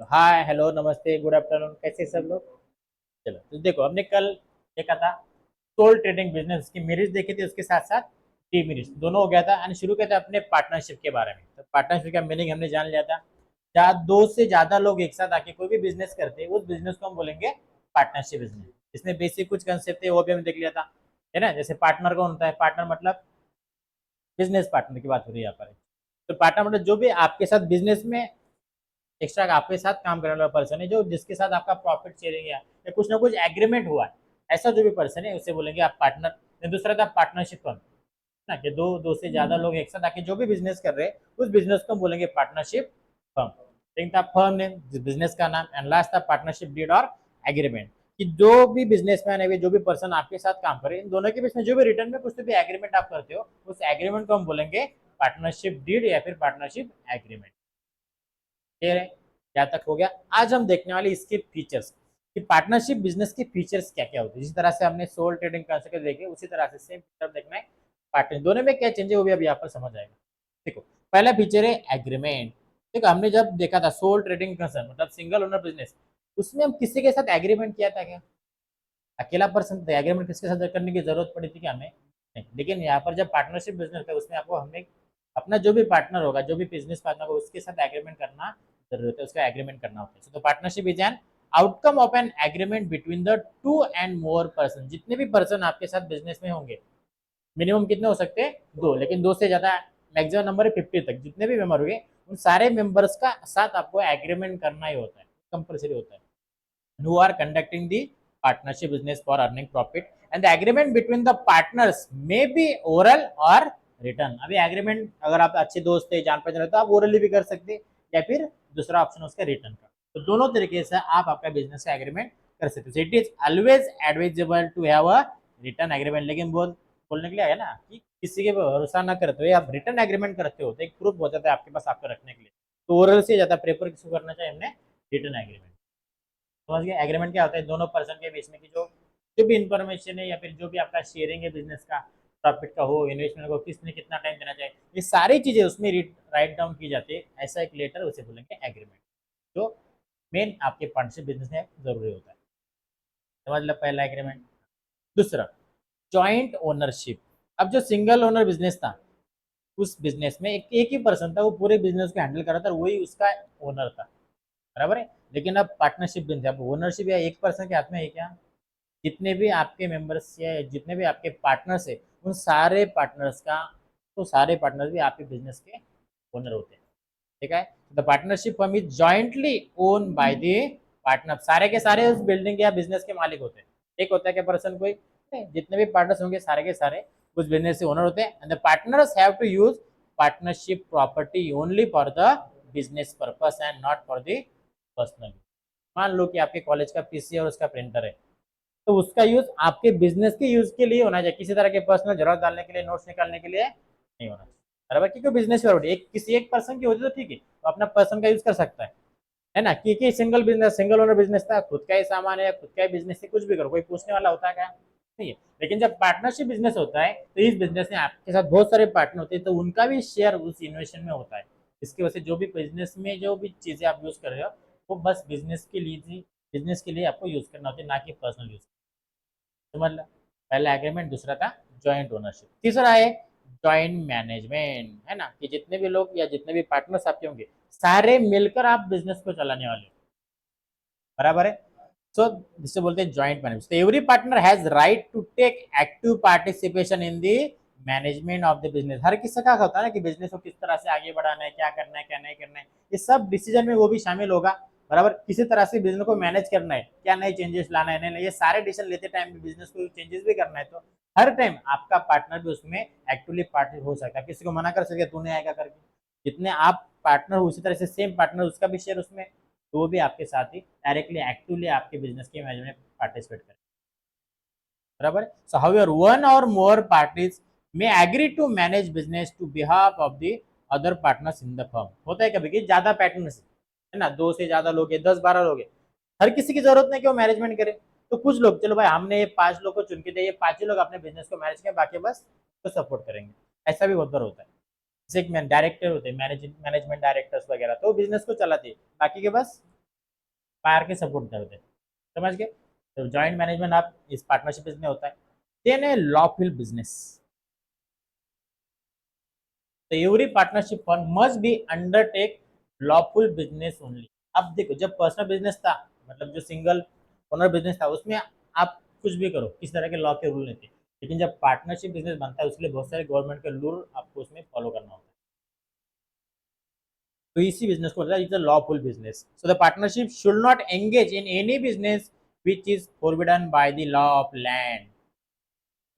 तो hi hello नमस्ते good afternoon, कैसे सब लोग। चलो तो देखो, हमने कल देखा था सोल ट्रेडिंग बिजनेस की मेरिट्स देखी थी, उसके साथ साथ टी मेरिट्स दोनों हो गया था। एंड शुरू किया था अपने पार्टनरशिप के बारे में। तो पार्टनरशिप का मीनिंग हमने जान लिया था। जहाँ दो से ज्यादा लोग एक साथ आके कोई भी बिजनेस करते हैं, उस बिजनेस को हम बोलेंगे पार्टनरशिप बिजनेस। इसमें बेसिक कुछ कंसेप्ट है वो भी हमने देख लिया था, है ना। जैसे पार्टनर कौन होता है, पार्टनर मतलब बिजनेस पार्टनर की बात हो रही है यहाँ पर। तो पार्टनर मतलब जो भी आपके साथ बिजनेस में एक्स्ट्रा आपके साथ काम करने वाला पर्सन है, जो जिसके साथ आपका प्रॉफिट शेयरिंग या कुछ ना कुछ एग्रीमेंट हुआ है, ऐसा जो भी पर्सन है उसे बोलेंगे आप पार्टनर। दूसरा था पार्टनरशिप फर्म, ना कि दो दो से ज्यादा लोग एक साथ आके जो भी बिजनेस कर रहे हैं, उस बिजनेस को हम बोलेंगे पार्टनरशिप फर्म। सेकंड था फर्म नेम, बिजनेस का नाम। एंड लास्ट था पार्टनरशिप डीड और एग्रीमेंट, कि जो भी बिजनेसमैन है, जो भी पर्सन आपके साथ काम करे, इन दोनों के बीच में जो भी रिटर्न में कुछ तो भी एग्रीमेंट आप करते हो, उस एग्रीमेंट को हम बोलेंगे पार्टनरशिप डीड या फिर पार्टनरशिप एग्रीमेंट। क्लियर है, क्या तक हो गया। आज हम देखने वाले इसके फीचर्स, कि पार्टनरशिप बिजनेस के फीचर्स क्या क्या होते हैं। जिस तरह से हमने सोल ट्रेडिंग कंसेप्ट देखे, उसी तरह से सेम फीचर देखना है पार्टनर, दोनों में क्या चेंज है वो भी अभी यहाँ पर समझ आएगा। देखो, पहला फीचर है एग्रीमेंट। देखो, हमने जब देखा था सोल ट्रेडिंग कंसेप्ट मतलब सिंगल ओनर बिजनेस, उसमें हम किसी के साथ एग्रीमेंट किया था क्या? अकेला पर्सन था, एग्रीमेंट किसके साथ करने की जरूरत पड़ी थी क्या हमें? नहीं। लेकिन यहाँ पर जब पार्टनरशिप बिजनेस है, उसमें आपको हमें अपना जो भी पार्टनर होगा, जो भी बिजनेस पार्टनर होगा, उसके साथ एग्रीमेंट करना जरूरत है, उसका एग्रीमेंट करना होता है। तो partnership is an outcome of an agreement between the two and more person. जितने भी पर्सन आपके साथ बिजनेस में होंगे, मिनिमम कितने हो सकते हैं? दो, लेकिन दो से ज्यादा मैक्सिमम नंबर है 50 तक। जितने भी मेंबर होंगे, उन सारे मेंबर्स का साथ आपको एग्रीमेंट करना ही होता है, कंपल्सरी होता है। Who are conducting the partnership business for earning profit, and the agreement between the partners may be oral or written। अभी एग्रीमेंट अगर आप अच्छे दोस्त है, जान पहचान है, तो आप ओरली भी कर सकते हैं, या फिर दूसरा ऑप्शन उसका रिटर्न का। तो दोनों तरीके से आप आपका बिजनेस का एग्रीमेंट कर सकते हो। It is always advisable to have a written agreement. लेकिन बोलने के लिए है ना, कि किसी के भरोसा ना करते हुए आप रिटर्न एग्रीमेंट करते हो, तो एक प्रूफ हो जाता है आपके पास, आपको रखने के लिए। तो ओरल से ज्यादा प्रेफर किसको करना चाहिए हमने? Return agreement. समझ गए एग्रीमेंट क्या होता है? दोनों पर्सन के बीच में की जो जो भी इंफॉर्मेशन है, या फिर जो भी आपका शेयरिंग है बिजनेस का, प्रॉफिट का हो, इन्वेस्टमेंट को किसने कितना टाइम देना चाहिए, ये सारी चीजें उसमें राइट डाउन की जाती है। ऐसा एक लेटर उसे बोलेंगे एग्रीमेंट, जो मेन आपके पार्टनरशिप बिजनेस में जरूरी होता है। समझ लो पहला एग्रीमेंट। दूसरा, जॉइंट ओनरशिप। अब जो सिंगल ओनर बिजनेस था, उस बिजनेस में एक ही पर्सन था, वो पूरे बिजनेस को हैंडल कर रहा था, वही उसका ओनर था, बराबर है। लेकिन अब पार्टनरशिप बिजनेस, अब ओनरशिप या एक पर्सन के हाथ में है क्या? जितने भी आपके मेंबर्स या जितने भी आपके पार्टनर्स है, उन सारे पार्टनर्स का, तो सारे पार्टनर्स भी आपके बिजनेस के ओनर होते हैं। ठीक है, the partnership firm is jointly own by the partner. सारे के सारे उस बिल्डिंग या बिजनेस के मालिक होते हैं। एक होता है कि पर्सन कोई नहीं, जितने भी पार्टनर्स होंगे सारे के सारे उस बिजनेस से ओनर होते हैं। And the partners have to use partnership property only for the business purpose and not for the personal. मान लो कि आपके कॉलेज का पीसी और उसका प्रिंटर है, तो उसका यूज आपके बिजनेस के यूज के लिए होना चाहिए, किसी तरह के पर्सनल जरूरत डालने के लिए, नोट्स निकालने के लिए नहीं होना चाहिए, बराबर। क्योंकि बिजनेस एक किसी एक पर्सन की होती तो ठीक है, तो अपना पर्सन का यूज कर सकता है ना। क्योंकि single business, single owner business था, खुद का ही सामान है, खुद का ही बिजनेस है, कुछ भी करो, कोई पूछने वाला होता है क्या? नहीं है। लेकिन जब पार्टनरशिप बिजनेस होता है, तो इस बिजनेस में आपके साथ बहुत सारे पार्टनर होते हैं, तो उनका भी शेयर उस इन्वेस्टमेंट में होता है। इसकी वजह से जो भी बिजनेस में जो भी चीजें आप यूज कर रहे हो, वो बस बिजनेस के लिए आपको यूज करना होता है, ना कि पर्सनल यूज। समझ लो, पहला एग्रीमेंट, दूसरा था जॉइंट ओनरशिप, तीसरा है जॉइंट मैनेजमेंट, है ना, कि जितने भी लोग या जितने भी पार्टनर्स आपके होंगे, सारे मिलकर आप बिजनेस को चलाने वाले हो, बराबर है। सो जिससे बोलते हैं joint management. Every partner has right to take active participation in the management of the business. हर किसी का होता है ना, कि बिजनेस को किस तरह से आगे बढ़ाना है, क्या करना है, क्या नहीं करना है, ये सब डिसीजन में वो भी शामिल होगा, बराबर। किसी तरह से बिजनेस को मैनेज करना है, क्या नए चेंजेस लाना है, नहीं, ये सारे डिसीजन लेते टाइम बिजनेस को चेंजेस भी करना है, तो हर टाइम आपका पार्टनर भी उसमें एक्टिवली पार्टिसिपेट हो सकता है। किसी को मना कर सकते तू नहीं आएगा करके, जितने आप पार्टनर हो उसी तरह से सेम पार्टनर उसका भी शेयर उसमें, तो वो भी आपके साथ ही डायरेक्टली एक्टिवली आपके बिजनेस के मैनेजमेंट में पार्टिसिपेट करें, बराबर। सो हाउएवर वन और more parties may agree to manage business to behalf of the other partners in the firm. होता है कभी कि ज्यादा पार्टनर्स है ना, दो से ज्यादा लोग है, 10-12 लोग है, हर किसी की जरूरत नहीं कि वो मैनेजमेंट करे। तो कुछ लोग, चलो भाई हमने ये 5 लोग को चुन के दिया, ये 5 ही लोग अपने बिजनेस को मैनेज करें, बाकी बस तो सपोर्ट करेंगे। ऐसा भी बहुत बार होता है। जैसे डायरेक्टर होते हैं, मैनेजमेंट डायरेक्टर्स वगैरह, तो बिजनेस को चलाते हैं, बाकी के बस बाहर के सपोर्ट करते हैं, समझ गए। तो जॉइंट मैनेजमेंट आप इस पार्टनरशिप में होता है। देन ए लॉफुल बिजनेस, तो every partnership firm must be undertake lawful business only. अब देखो, जब पर्सनल बिजनेस था, मतलब जो सिंगल ओनर बिजनेस था, उसमें आप कुछ भी करो, किस तरह के लॉ के रूल नहीं थे। लेकिन जब पार्टनरशिप बिजनेस बनता है, उसके लिए बहुत सारे गवर्नमेंट के रूल आपको उसमें फॉलो करना होता है। तो इसी बिजनेस को बोलता है is a lawful business. So the partnership should not engage in any business which is forbidden by the law of land,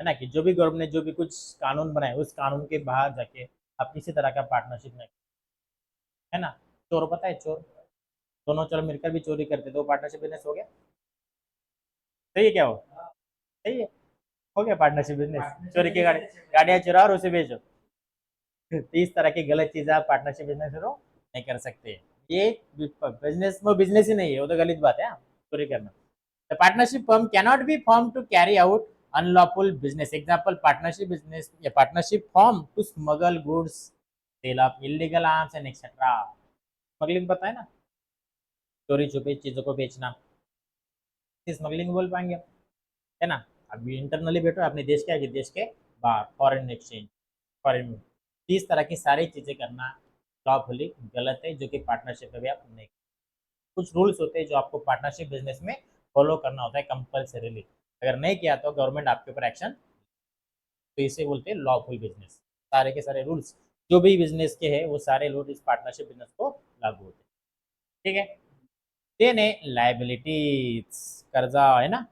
है ना, कि जो भी गवर्नमेंट ने जो भी कुछ कानून बनाए, उस कानून के बाहर जाके आप किसी तरह का पार्टनरशिप नहीं, है ना। चोर, पता है चोर, दोनों चोर मिलकर भी चोरी करते तो पार्टनरशिप बिजनेस हो गया। सही है क्या वो? सही है, हो गया पार्टनरशिप बिजनेस। चोरी की गाड़ियां चुराओ और उसे बेचो। तो इस तरह की गलत चीजें आप पार्टनरशिप बिजनेस शुरू नहीं कर सकते। ये बिजनेस में बिजनेस ही नहीं है, वो तो गलत बात है चोरी करना। The partnership firm cannot be form to carry out unlawful business. Example, partnership business या partnership form to smuggle goods, sale of illegal arms and etcetera. Smuggling पता है ना, चोरी छुपे चीजों को बेचना, स्मगलिंग बोल पाएंगे, है ना। अभी इंटरनली बैठो अपने देश के आगे, देश के बाहर, फॉरेन एक्सचेंज, फॉरेन में, इस तरह की सारी चीजें करना लॉफुली गलत है, जो कि पार्टनरशिप में भी आप नहीं। कुछ रूल्स होते हैं जो आपको पार्टनरशिप बिजनेस में फॉलो करना होता है कंपल्सरीली। अगर नहीं किया तो गवर्नमेंट आपके ऊपर एक्शन, तो इसे बोलते हैं लॉफुल बिजनेस। सारे के सारे रूल्स जो भी बिजनेस के हैं, वो सारे रूल इस पार्टनरशिप बिजनेस को लागू होते हैं, ठीक है। देन है लाइबिलिटीज, कर्जा, है ना।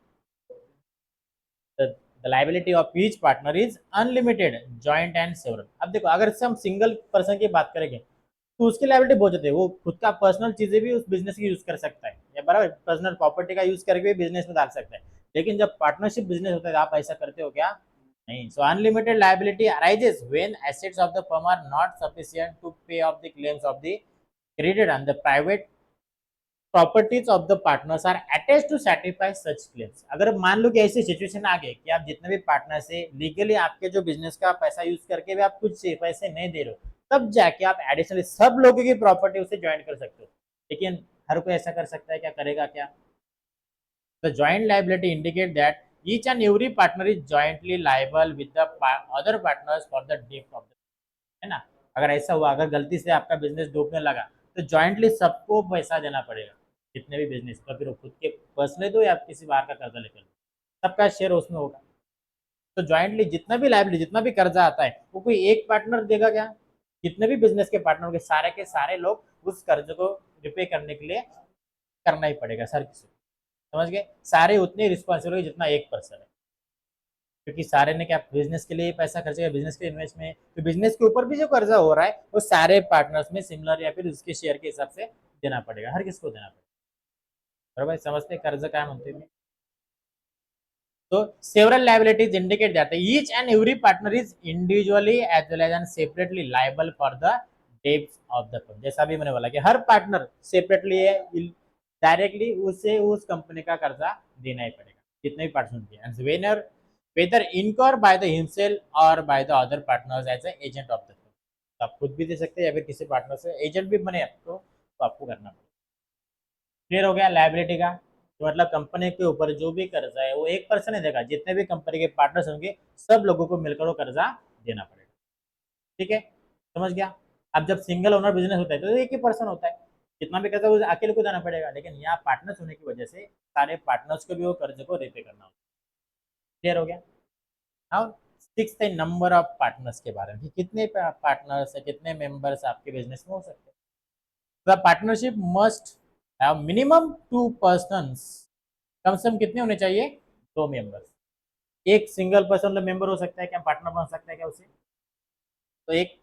The liability of each partner is unlimited, joint and several. अब देखो, अगर से हम सिंगल पर्सन की बात करेंगे तो उसकी लाइबिलिटी बहुत होती है, वो खुद का पर्सनल चीजें भी उस बिजनेस की यूज कर सकता है, या बराबर पर्सनल प्रॉपर्टी का यूज करके भी बिजनेस में डाल सकता है। लेकिन जब पार्टनरशिप बिजनेस होता है, आप ऐसा करते हो क्या? नहीं। So unlimited liability arises when assets of the firm are not sufficient to pay off the claims of the creditor and the private properties of the partners are attach to satisfy such claims. अगर मान लो कि ऐसी situation आ गई कि आप जितने भी पार्टनर से लीगली आपके जो बिजनेस का पैसा यूज करके भी आप कुछ पैसे नहीं दे रहे हो, तब जाके आप एडिशनली सब लोगों की प्रॉपर्टी उसे ज्वाइन कर सकते हो। लेकिन हर कोई ऐसा कर सकता है क्या? करेगा क्या? The joint liability indicate that each and every partner is jointly liable with the other partners for the debt of the, है ना। अगर ऐसा हुआ, अगर गलती से आपका बिजनेस डूबने लगा, तो ज्वाइंटली सबको पैसा देना पड़ेगा, जितने भी बिजनेस, तो फिर वो खुद के पर्सनली दो या किसी बाहर का कर्जा लेकर दो, सबका शेयर उसमें होगा। तो ज्वाइंटली जितना भी लाइबिलिटी, जितना भी कर्जा आता है, वो कोई एक पार्टनर देगा क्या? जितने भी बिजनेस के सारे लोग उस कर्ज को रिपे करने के लिए करना ही पड़ेगा, सर किसी को। समझ गए, सारे उतने रिस्पॉन्सिबल है जितना एक पर्सन है, क्योंकि सारे ने क्या बिजनेस के लिए पैसा खर्च किया, बिजनेस के इन्वेस्ट में, तो बिजनेस के ऊपर भी जो कर्जा हो रहा है वो सारे पार्टनर्स में सिमिलर या फिर उसके शेयर के हिसाब से देना पड़ेगा, हर किसको देना पड़ेगा। बराबर समझते हैं कर्ज क्या म्हणते हैं? तो several liabilities indicate that each and every partner is individually as well as and separately liable for the debts of the firm। जैसा भी मैंने बोला कि हर पार्टनर सेपरेटली है, डायरेक्टली उसे उस कंपनी का कर्जा देना ही पड़ेगा, जितने भी पार्टनर के, and Vanern whether incur by the himself or by the other partners as an agent of the firm। तो आप खुद भी दे सकते हैं या फिर किसी पार्टनर से एजेंट भी बने आपको, तो आपको करना पड़ेगा। क्लियर हो गया लाइबिलिटी का? तो मतलब कंपनी के ऊपर जो भी कर्जा है वो एक पर्सन नहीं देगा, जितने भी कंपनी के पार्टनर्स होंगे सब लोगों को मिलकर वो कर्जा देना पड़ेगा, ठीक है। समझ गया? अब जब सिंगल ओनर बिजनेस होता है तो एक ही पर्सन होता है, जितना भी कर्जा वो अकेले को देना पड़ेगा, लेकिन यहाँ पार्टनर्स होने की वजह से सारे पार्टनर्स को भी वो कर्ज को रिपे करना होता है। क्लियर हो गया? Now six number of partners के बारे में, कि कितने पार्टनर्स है, कितने मेंबर्स आपके बिजनेस में हो सकते हैं। The partnership must have minimum 2 persons, कम से कम कितने होने चाहिए? 2 मेंबर्स। एक सिंगल पर्सन मेंबर हो सकता है क्या, पार्टनर बन सकता है क्या उसे? तो एक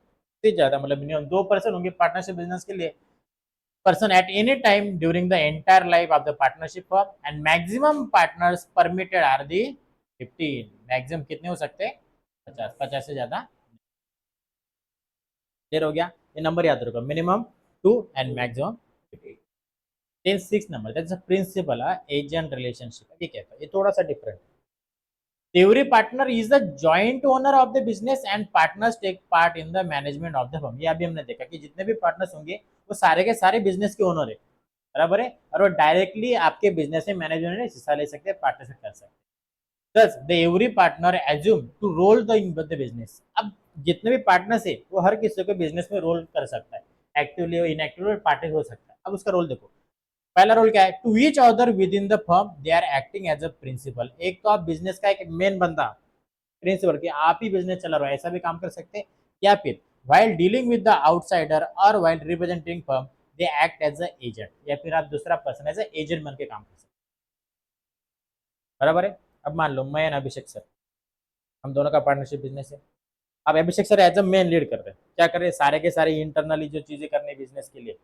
से ज्यादा, मतलब मिनिमम 2 पर्सन होंगे पार्टनरशिप बिजनेस के लिए, person at any time during the entire life of the partnership firm, and maximum partners permitted are the 15। Maximum कितने हो सकते हैं? 50, 50 से ज्यादा। क्लियर हो गया? ये नंबर याद रखो, minimum 2 and maximum 15। Then 6 number, that's a principal agent relationship. ये क्या है? ये थोड़ा सा different. Every partner is the joint owner of the business and partners take part in the management of the firm। ये अभी हमने देखा कि जितने भी पार्टनर्स होंगे वो सारे के सारे बिजनेस के ओनर है। बराबर है, और वो डायरेक्टली आपके बिजनेस में मैनेजमेंट में हिस्सा ले सकते हैं, पार्टनरशिप कर सकते हैं। Thus, the every partner assume to roll the in the business. अब जितने भी पार्टनर्स है वो हर किसी को बिजनेस में रोल कर सकता है, एक्टिवली और इनएक्टिवली पार्टी हो सकता है। अब उसका रोल देखो, पहला रोल क्या है, to each other within the firm they are acting as a principal. एक तो आप बिजनेस का एक मेन बंदा, प्रिंसिपल कि आप ही बिजनेस चला रहा है ऐसा भी काम कर सकते हैं, या फिर while dealing with the outsider और while representing firm they act as a agent, या फिर आप दूसरा पर्सन एज अ एजेंट बन के काम कर सकते हैं, बराबर है। अब मान लो मैं एंड अभिषेक सर, हम दोनों का पार्टनरशिप बिजनेस है। अब Abhishek sir as a main lead कर रहे हैं, क्या कर रहे हैं, सारे के सारे इंटरनली जो चीजें करने बिजनेस के लिए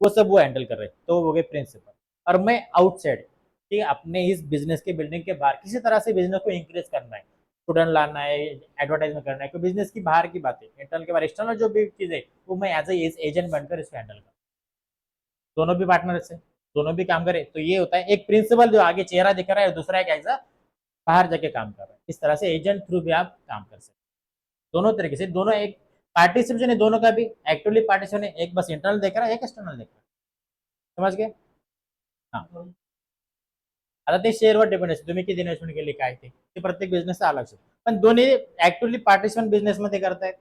वो सब वो हैंडल कर रहे हैं, तो वो हो गए प्रिंसिपल। और मैं आउटसाइड कि अपने इस बिजनेस के बिल्डिंग के बाहर किसी तरह से बिजनेस को इंक्रीज करना है, स्टूडेंट लाना है, एडवर्टाइजमेंट करना है, कोई बिजनेस की बाहर की बात है, इंटरनल के बाहर एक्सटर्नल जो भी चीज है वो मैं एज एजेंट बनकर इसको हैंडल कर, दोनों भी पार्टनर से दोनों भी काम करे, तो ये होता है एक प्रिंसिपल जो आगे चेहरा दिख रहा है, दूसरा एक ऐसा बाहर जाके काम कर रहा है। इस तरह से एजेंट थ्रू भी आप काम कर सकते हैं, दोनों तरीके से, दोनों एक पार्टिसिपेशन है, दोनों का भी एक्टिवली पार्टिसिपेशन है, एक बस इंटरनल देख रहा है, एक एक्सटर्नल देख रहा है, समझ गए। हाँ, आता ते शेअरवर डिपेंड असते, तुम्ही किती इन्व्हेस्टमेंट केली काय ते प्रत्येक बिझनेसचा अलग असतो, पण दोन्ही ऍक्टिव्हली पार्टिसिपंट बिझनेसमध्ये करतायत,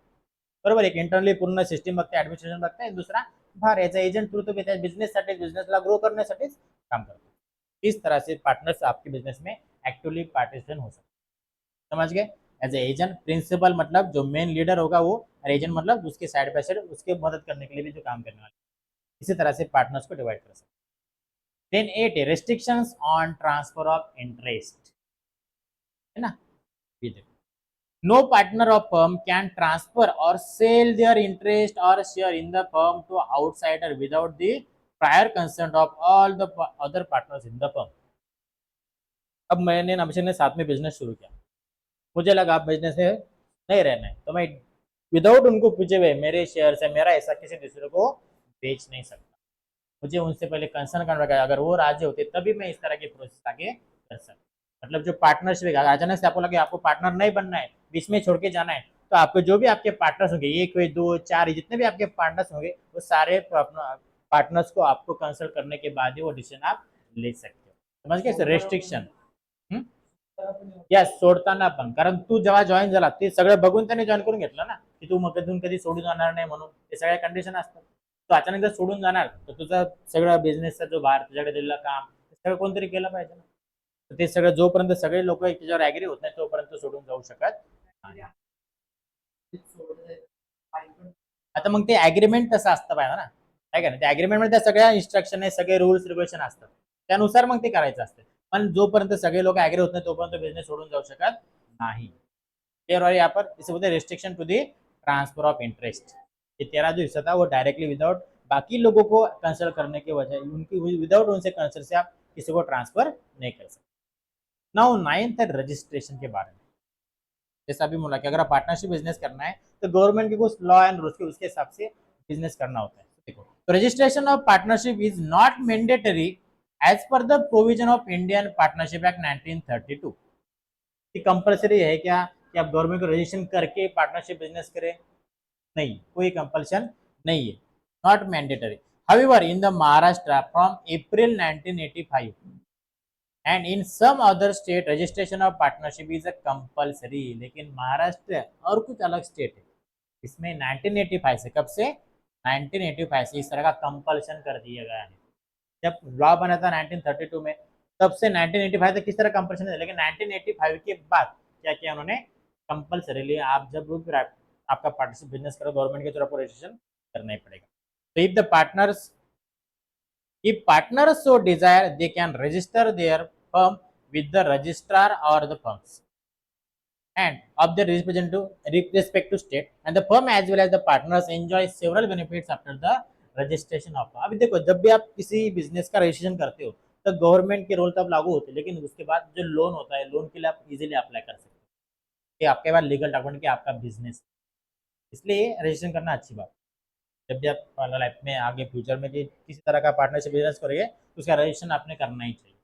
बरोबर. एक इंटरनली पूर्ण सिस्टीम बघते, ऍडमिनिस्ट्रेशन बघताय, दुसरा बाहर याचा एजंट थ्रू तो त्या बिझनेससाठी बिझनेसला ग्रो करण्यासाठीच काम करतो। इस तरह से पार्टनर्स आपके बिजनेस में एक्टिवली पार्टिसिपेंट हो सकते हैं, समझ गए। एज ए एजेंट प्रिंसिपल मतलब जो मेन लीडर होगा वो, और एजेंट मतलब उसके साइड बाय साइड उसके मदद करने के लिए भी जो काम करने वाले, इसी तरह से पार्टनर्स को डिवाइड कर सकते हैं। देन 8 है restrictions on transfer of interest, है ना, ये देखो, no partner of firm can transfer or sell their interest or share in the firm to outsider without the prior consent of all the other partners in the firm। अब मैंने अभिषेक ने साथ में business शुरू किया, मुझे लगा आप बिजनेस में नहीं रहना है, तो मैं विदाउट उनको पूछे हुए मेरे शेयर से मेरा ऐसा किसी दूसरे को बेच नहीं सकता, मुझे उनसे पहले कंसर्न करना पड़ेगा, अगर वो राजी होते तभी मैं इस तरह की प्रोसेस आगे कर सकता। मतलब जो पार्टनरशिप है, अचानक से आपको लगे आपको पार्टनर नहीं बनना है, बीच में छोड़ के जाना है, तो आपको जो भी आपके पार्टनर्स होंगे, एक कोई दो चार जितने भी आपके पार्टनर्स होंगे, वो सारे पार्टनर्स को आपको कंसल्ट करने के बाद ही वो डिसीजन आप ले सकते हो, समझ गए, रेस्ट्रिक्शन। यस, सोडताना पण, कारण तू जेव्हा जॉईन झाला ते सगळं बघून त्याने जॉईन करून घेतलं ना, की तू मग कधी सोडून जाणार नाही म्हणून, हे सगळ्या कंडिशन असतात, तू अचानक जर सोडून जाणार तर तुझा सगळं बिझनेसचा जो बाहेर तुझ्याकडे दिलेलं काम सगळं कोणतरी केलं पाहिजे ना, तर ते सगळं जोपर्यंत सगळे लोक त्याच्यावर ऍग्री होत नाही तोपर्यंत सोडून जाऊ शकत नाही। आता मग ते ऍग्रीमेंट तसं असतं पाहिजे ना, आहे का नाही, त्या ऍग्रीमेंट मध्ये त्या सगळ्या इन्स्ट्रक्शन आहे, सगळे रूल्स रेग्युलेशन असतात, त्यानुसार मग ते करायचं असतं, पण जोपर्यंत सगळे लोक ऍग्री होत नाही तोपर्यंत बिझनेस सोडून जाऊ शकत नहीं। क्लियर और यहाँ पर इसे बोलते हैं restriction to the transfer of interest, ये तेरा जो हिस्सा था वो डायरेक्टली विदाउट बाकी लोगों को कंसल्ट करने के वजह उनकी विदाउट उनसे कंसल्ट से आप किसी को ट्रांसफर नहीं कर सकते। नाउ 9th है रजिस्ट्रेशन के बारे में, जैसा अभी बोला कि अगर आप पार्टनरशिप बिजनेस करना है तो गवर्नमेंट के कुछ लॉ एंड रूल्स के उसके हिसाब से बिजनेस करना होता है, देखो, तो registration of partnership is not mandatory as per the provision of Indian partnership act 1932। Compulsory है क्या कि आप गवर्नमेंट को रजिस्ट्रेशन करके पार्टनरशिप बिजनेस करें, नहीं, कोई कंपल्शन नहीं है, not mandatory. However in the Maharashtra from April 1985 and in some other state registration of partnership is a compulsory, लेकिन महाराष्ट्र और कुछ अलग स्टेट है इसमें 1985 से, कब से, 1985 से इस तरह का कंपल्शन कर दिया गया है। जब लॉ बना था 1932 में, तब से 1985 तक किस तरह कंपल्शन है, लेकिन 1985 के बाद क्या किया उन्होंने, कंपल्सरीली आप जब आपका पार्टनरशिप बिजनेस करो गवर्नमेंट के थ्रू आपको रजिस्ट्रेशन करना ही पड़ेगा। तो if the partners, if partners so desire they can register their firm with the registrar or the firms and of their respective state, and the firm as well as the partners enjoy several benefits after the registration of. अभी देखो जब भी आप किसी business का registration करते हो तो गवर्नमेंट के रूल तब लागू होते हैं, लेकिन उसके बाद जो लोन होता है लोन के लिए आप इजीली अप्लाई कर सकते हो कि आपके पास लीगल डॉक्यूमेंट कि आपका बिजनेस, इसलिए रजिस्ट्रेशन करना अच्छी बात। जब भी आप लाइफ में आगे फ्यूचर में कि किसी तरह का पार्टनरशिप बिजनेस करेंगे तो उसका रजिस्ट्रेशन आपने करना ही चाहिए,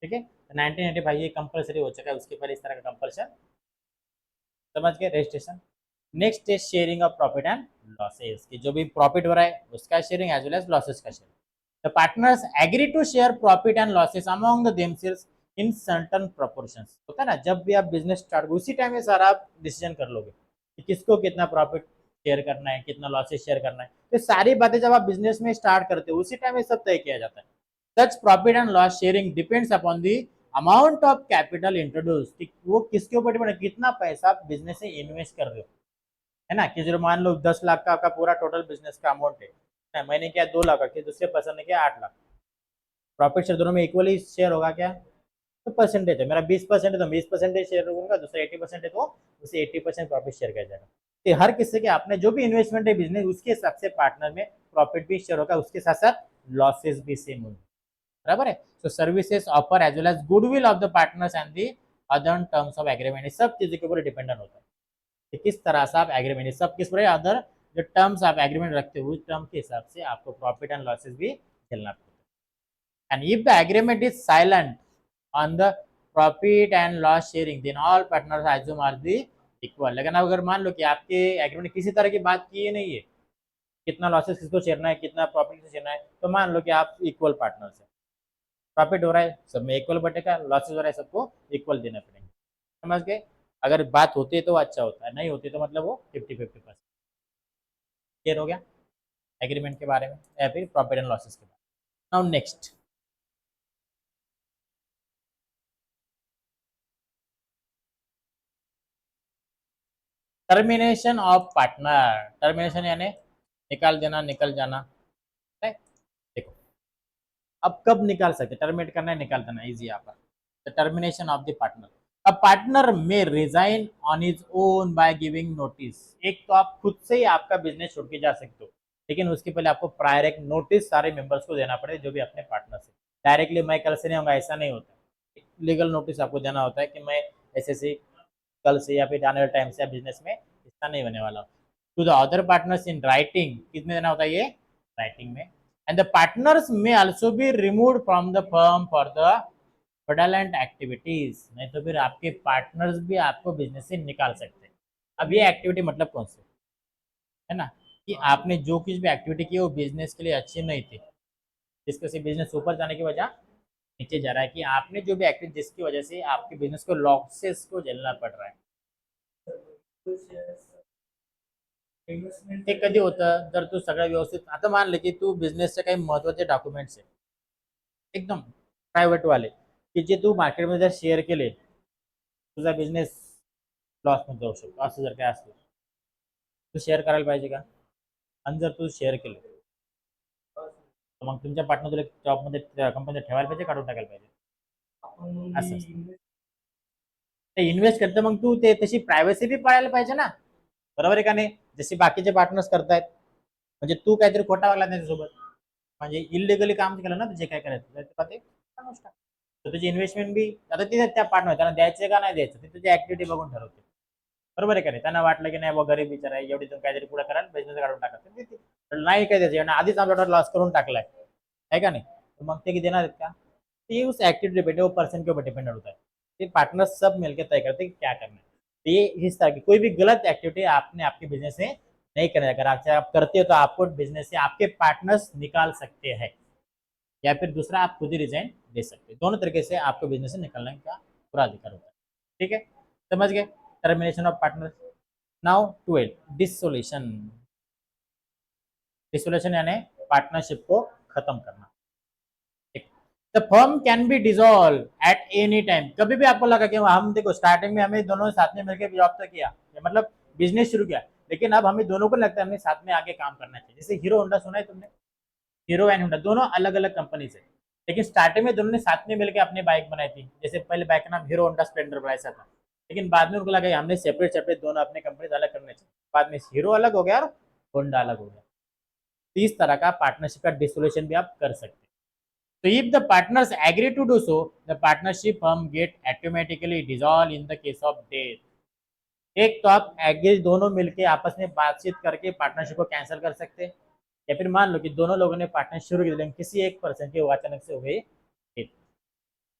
ठीक है। 1985 ये कंपलसरी हो चुका है, उसके पहले इस तरह का कंपल्शन, समझ गए, रजिस्ट्रेशन। नेक्स्ट है sharing of profit and losses, कि जो भी प्रॉफिट हो रहा है उसका sharing as well as losses का sharing. The partners agree to share profit and losses among the themselves in certain proportions. होता है ना, जब भी आप बिजनेस स्टार्ट उसी टाइम में सारा आप डिसीजन कर लोगे कि किसको कितना प्रॉफिट शेयर करना है, कितना लॉसेस शेयर करना है। तो सारी बातें जब आप बिजनेस में स्टार्ट करते हो उसी टाइम में सब तय किया जाता है। Such profit and loss sharing depends upon the amount of capital introduce, वो किसके ऊपर डिपेंड है, कितना पैसा आप बिजनेस में इन्वेस्ट कर रहे हो, है ना। कि जो मान लो 10 लाख का आपका पूरा टोटल बिजनेस का अमाउंट है, मैंने किया 2 लाख का, दूसरे पर्सन ने किया 8 लाख, प्रॉफिट शेयर दोनों में इक्वली शेयर होगा क्या, तो परसेंटेज है, मेरा 20% है तो 20% शेयर होगा, दूसरा 80% है तो उसे 80% प्रॉफिट शेयर किया जाएगा। तो हर किसी के आपने जो भी इन्वेस्टमेंट है बिजनेस उसके हिसाब से पार्टनर में प्रॉफिट भी शेयर होगा, उसके साथ साथ लॉसेस भी सेम होंगे, बराबर है। So services offer as well as goodwill of the partners and the other terms of agreement, सब चीजों के ऊपर डिपेंडेंट होता है कि किस तरह से आप एग्रीमेंट, सब किस पर अदर जो टर्म्स आप एग्रीमेंट रखते हो उस टर्म के हिसाब से आपको प्रॉफिट एंड लॉसेस भी झेलना पड़ता है। And if the agreement is silent on the profit and loss sharing then all partners assume are the equal. लेकिन अगर मान लो कि आपके एग्रीमेंट किसी तरह की बात की नहीं है, कितना लॉसेस किसको शेयरना है, कितना प्रॉफिट किसको शेयरना है, तो मान लो कि आप इक्वल पार्टनर्स है, प्रॉफिट हो रहा है सब में इक्वल बटेगा, लॉसेस हो रहा है सबको इक्वल देना पड़ेगा, समझ गए। अगर बात होती है तो अच्छा होता है, नहीं होती तो मतलब वो 50-50%। क्लियर हो गया एग्रीमेंट के बारे में या फिर प्रॉफिट एंड लॉसेस के बारे में। Now next, termination of partner. Termination यानी निकाल देना, निकल जाना है। देखो अब कब निकाल सकते, टर्मिनेट करना है, निकाल देना, इजी यहाँ पर। The termination of the partner, a partner may resign on his own by giving notice. एक तो आप खुद से ही आपका बिजनेस छोड़ के जा सकते हो, लेकिन उसके पहले आपको प्रायर एक नोटिस सारे मेंबर्स को देना पड़े जो भी अपने पार्टनर से। डायरेक्टली मैं कल से नहीं होगा ऐसा नहीं होता, लीगल नोटिस आपको देना होता है कि मैं ऐसे से कल से या फिर आने वाले टाइम से बिजनेस में हिस्सा नहीं होने वाला। To the other partners in writing, किसमें देना होता है ये, राइटिंग में। And the partners may also be removed from the firm for the fraudulent activities. नहीं तो फिर आपके पार्टनर्स भी आपको बिजनेस से निकाल सकते हैं। अब ये एक्टिविटी मतलब कौन सी, है ना, कि आपने जो कुछ भी एक्टिविटी की वो बिजनेस के लिए अच्छी नहीं थी, जिसके से बिजनेस ऊपर जाने की वजह नीचे जा रहा है, कि आपने जो भी एक्टिविटी जिसकी वजह से आपके बिजनेस को लॉसेस को झेलना पड़ रहा है। ते कधी होतं जर तू सगळं व्यवस्थित, आता मानलं की तू बिझनेसचे काही महत्त्वाचे डॉक्युमेंट्स आहे एकदम प्रायव्हेट वाले, की जे तू मार्केटमध्ये जर शेअर केले तुझा बिझनेस लॉसमध्ये जाऊ शकतो, असं जर काय असलं तू शेअर करायला पाहिजे का, आणि जर तू शेअर केलं तर मग तुमच्या पार्टनर तुला जॉबमध्ये कंपनीत ठेवायला पाहिजे, काढून टाकायला पाहिजे, असं असतं. ते इन्व्हेस्ट करतं मग तू ते तशी प्रायव्हसी बी पाळायला पाहिजे ना, बरोबर आहे का नाही, जसे बाकीचे पार्टनर्स करतायत, म्हणजे तू काहीतरी खोटा वागला त्याच्यासोबत, म्हणजे इलिगली काम केलं ना, जे काय करायचं ते तर तुझी इन्व्हेस्टमेंट बी आता तिथे त्या पार्टनर त्यांना द्यायचं का नाही द्यायचं ते तुझी ऍक्टिव्हिटी बघून ठरवते, बरोबर आहे का नाही. त्यांना वाटलं की नाही गरीब विचार आहे, एवढी तुम्ही काहीतरी पुढे कराल बिझनेस काढून टाका, नाही काय द्यायचं, आधीच आमच्या लॉस करून टाकलाय है का नहीं, तो मग ते देना का, ये उस एक्टिविटी डिपेंड है, वो पर्सन के ऊपर डिपेंडेंट होता है, ये पार्टनर सब मिलकर तय करते हैं कि क्या करना है। तो ये इस तरह की कोई भी गलत एक्टिविटी आपने आपके बिजनेस में नहीं करना है, अगर आप करते हो तो आपको बिजनेस से आपके पार्टनर्स निकाल सकते हैं, या फिर दूसरा आप खुद ही रिजाइन दे सकते हैं, दोनों तरीके से आपको बिजनेस से निकलने का पूरा अधिकार होता है। ठीक है, समझ गए termination of partner. Now 12 dissolution. Dissolution यानी पार्टनरशिप को खत्म करना। The firm can be dissolve eight any time. कभी भी आपको लगा कि हम देखो स्टार्टिंग में हमें दोनों साथ में मिलकर जॉब तो किया, मतलब बिजनेस शुरू किया, लेकिन अब हमें दोनों को लगता है हमें साथ में आगे काम करना चाहिए। जैसे हीरो होंडा सुना है तुमने, हीरो एंड होंडा दोनों अलग अलग कंपनी से, लेकिन स्टार्टिंग में दोनों ने साथ में मिलकर अपनी बाइक बनाई थी। जैसे पहले बाइक का नाम हीरो होंडा स्प्लेंडर बनाया था, लेकिन बाद में उनको लगा हमने सेपरेट सेपरेट दोनों अपने कंपनी अलग करने चाहिए, बाद में हीरो अलग हो गया और होंडा अलग हो गया। तो इस तरह का पार्टनरशिप का डिसोल्यूशन भी आप कर सकते हैं। So if the partners agree to do so, the partnership firm get automatically dissolved in the case of death. एक तो आप एग्री दोनों मिलके आपस में बातचीत करके पार्टनरशिप को कैंसिल कर सकते हैं, या फिर मान लो कि दोनों लोगों ने पार्टनरशिप शुरू की लेकिन किसी एक पर्सन की अचानक से हो गई डेथ,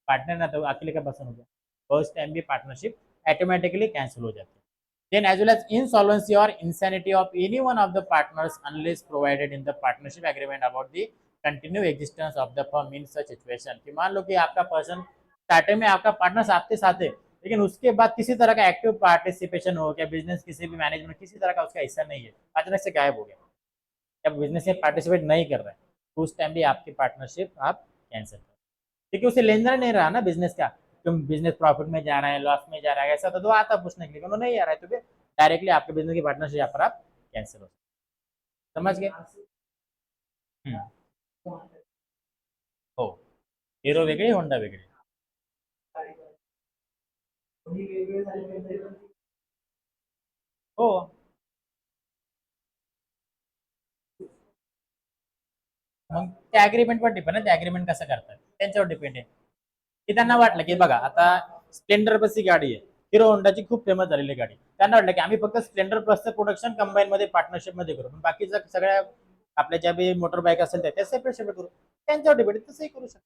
पार्टनर ना तो अकेले का पर्सन हो गया, फर्स्ट टाइम भी पार्टनरशिप ऑटोमेटिकली कैंसिल हो जाती है। Then as well as insolvency or insanity of any one of the partners unless provided in the partnership agreement about the continue existence of the firm in such situation, कि मान लो कि आपका person starting में आपका partner आपके साथ है, लेकिन उसके बाद किसी तरह का एक्टिव पार्टिसिपेशन हो गया, बिजनेस किसी भी मैनेजमेंट किसी तरह का उसका हिस्सा नहीं है, अचानक से गायब हो गया, जब बिजनेस में पार्टिसिपेट नहीं कर रहा है, तो उस टाइम भी आपकी पार्टनरशिप आप कैंसिल करो, क्योंकि उसे लेन देन नहीं रहा ना बिजनेस का, तुम बिजनेस प्रॉफिट में जा रहा है, लॉस में जा रहा है, ऐसा तो आता पूछने के लिए, उन्होंने नहीं आ रहा है, तो फिर डायरेक्टली आपके बिजनेस की पार्टनरशिप यहाँ पर आप कैंसिल हो, समझ गए? हो, हिरो वेगळे होंडा वेगळे. हो, मग त्या अग्रीमेंटवर डिपेंड आहे, ते अग्रीमेंट कसं करतात त्यांच्यावर डिपेंड आहे, की त्यांना वाटलं की बघा आता स्प्लेंडर प्लसची गाडी आहे, हिरो होंडाची खूप फेमस झालेली गाडी, त्यांना वाटलं की आम्ही फक्त स्प्लेंडर प्लसचं प्रोडक्शन कंबाईन मध्ये पार्टनरशिप मध्ये करू, पण बाकीच्या सगळ्या आपल्या ज्या बी मोटर बाईक असेल त्या सेपरेट सेपरेट करू, त्यांच्यावर डिपेंड आहे, तसंही करू शकतो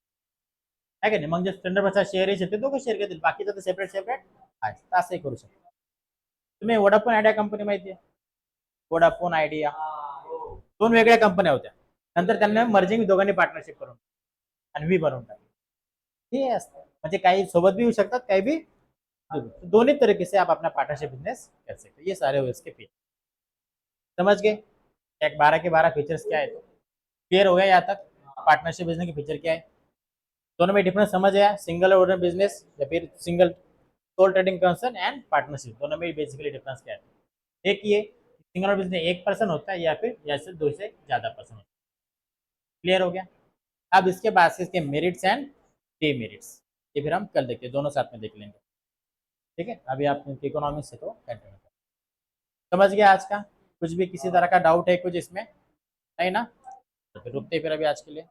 आहे का नाही. मग जे स्प्लेंडर प्लसचा शेअर आहे ते दोघं शेअर घेतील, बाकीचं तर सेपरेट सेपरेट आहे, असंही करू शकतो. तुम्ही वोडाफोन आयडिया कंपनी माहिती आहे, वोडाफोन आयडिया दोन वेगळ्या कंपन्या होत्या, नंतर त्यांना मर्जिंग दोघांनी पार्टनरशिप करून आणि वी बनवून टाकली, हे असतं म्हणजे काही सोबत भी हो सकतात, काही भी दोनों तरीके से आप अपना पार्टनरशिप बिजनेस कर सकते, ये सारे हुए इसके फीचर, समझ गए? एक 12 के 12 फीचर्स क्या है, तो क्लियर हो गया यहाँ तक पार्टनरशिप बिजनेस के फीचर क्या है, दोनों में डिफरेंस समझ आया, सिंगल ओनर बिजनेस या फिर single sole trading concern and partnership, दोनों में बेसिकली डिफरेंस क्या है, एक ये सिंगल बिजनेस एक पर्सन होता है या फिर जैसे दो से ज्यादा पर्सन होता है, क्लियर हो गया? अब इसके बाद से इसके मेरिट्स एंड डीमेरिट्स, ये फिर हम कल देखते हैं, दोनों साथ में देख लेंगे, ठीक है? अभी आप इकोनॉमिक्स से तो कंटिन्यू समझ गया आज का, कुछ भी किसी तरह का डाउट है कुछ इसमें, नहीं ना? तो फिर रुकते फिर अभी आज के लिए।